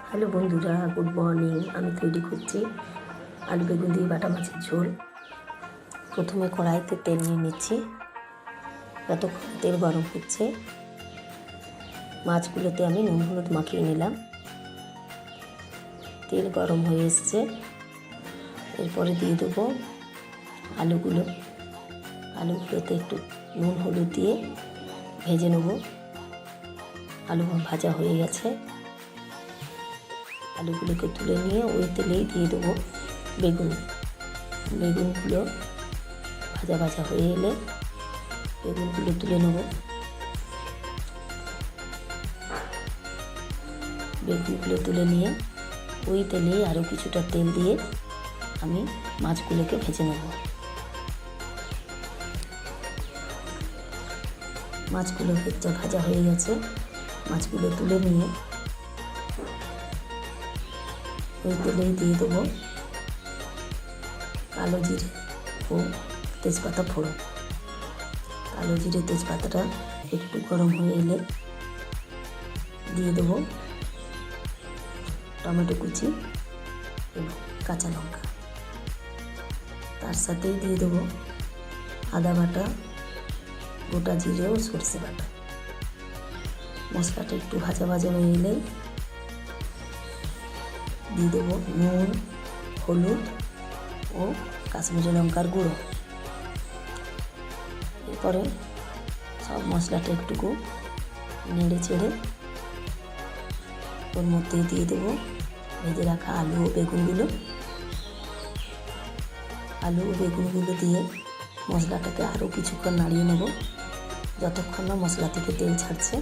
Hello বন্ধুরা, good morning. আমি তৈরি করছি আলু বেগুন দিয়ে বাটা মাছের ঝোল। প্রথমে কড়াইতে তেল নিয়ে নিচ্ছি। যতক্ষণ তেল গরম হচ্ছে মাছগুলোতে আমি নুন হলুদ মাখিয়ে নিলাম। তেল গরম হয়ে এসছে, এরপরে দিয়ে দেবো আলুগুলোতে একটু নুন হলুদ দিয়ে ভেজে নেব। আলু ভাজা হয়ে গেছে, আলুগুলোকে তুলে নিয়ে ওই তেলেই দিয়ে দেবো বেগুনগুলো ভাজা ভাজা হয়ে এলে বেগুনগুলো তুলে নেব। বেগুনগুলো তুলে নিয়ে ওই তেলেই আরও কিছুটা তেল দিয়ে আমি মাছগুলোকে ভেজে নেব। মাছগুলো ভাজা হয়ে গেছে, মাছগুলো তুলে নিয়ে ওই তেলেই দিয়ে দেবো কালো জিরে ও তেজপাতা ফোড়ন। কালো জিরে তেজপাতাটা একটু গরম হয়ে এলে দিয়ে দেবো টমেটো কুচি এবং কাঁচা লঙ্কা। তার সাথেই দিয়ে দেবো আদা বাটা, গোটা জিরে ও সরষে বাটা। মশলাটা একটু ভাজা ভাজা হয়ে এলে দিয়ে দেবো নুন, হলুদ ও কাশ্মীরি লঙ্কার গুঁড়ো। এরপরে সব মশলাটা একটুকু নেড়ে চেড়ে ওর মধ্যে দিয়ে দেবো ভেজে রাখা আলু ও বেগুনগুলো দিয়ে মশলাটাকে আরও কিছুক্ষণ নাড়িয়ে নেব, যতক্ষণ না মশলা থেকে তেল ছাড়ছে।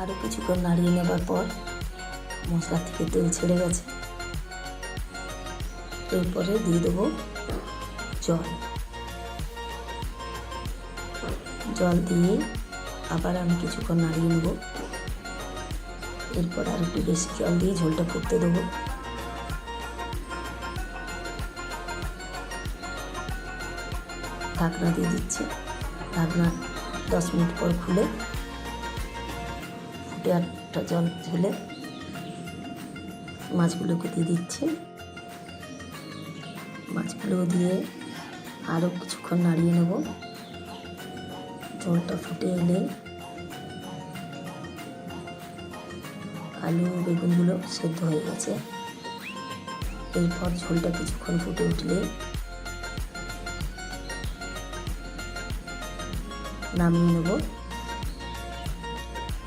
আরও কিছুক্ষণ নাড়িয়ে নেবার পর মশলা থেকে তেল ছেড়ে গেছে, এরপরে দিয়ে দেবো জল দিয়ে আবার আমি কিছুক্ষণ নাড়িয়ে নেব। এরপর আর একটু বেশি জল দিয়ে ঝোলটা ফুটতে দেবো। ঢাকনা দিয়ে দিচ্ছি। ঢাকনা 10 মিনিট পর খুলে ফুটে একটা জল ঝেলে মাছগুলোকে দিয়ে দিচ্ছি। মাছগুলো দিয়ে আরও কিছুক্ষণ নাড়িয়ে নেব। ঝোলটা ফুটে এলে আলু বেগুনগুলো সেদ্ধ হয়ে গেছে। এরপর ঝোলটা কিছুক্ষণ ফুটে উঠলে নামিয়ে নেব।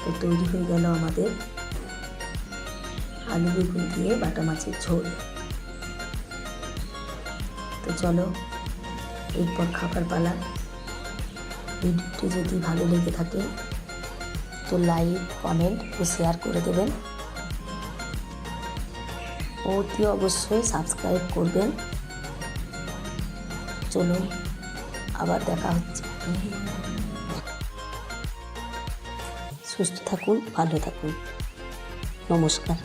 তো তৈরি হয়ে গেল আমাদের আলু বেগুন দিয়ে বাটা মাছের ঝোল। তো চলো এরপর খাবার পালা। ভিডিওটি যদি ভালো লেগে থাকে তো লাইক, কমেন্ট ও শেয়ার করে দেবেন। অতি অবশ্যই সাবস্ক্রাইব করবেন। চলুন আবার দেখা হচ্ছে। সুস্থ থাকুন, ভালো থাকুন। নমস্কার।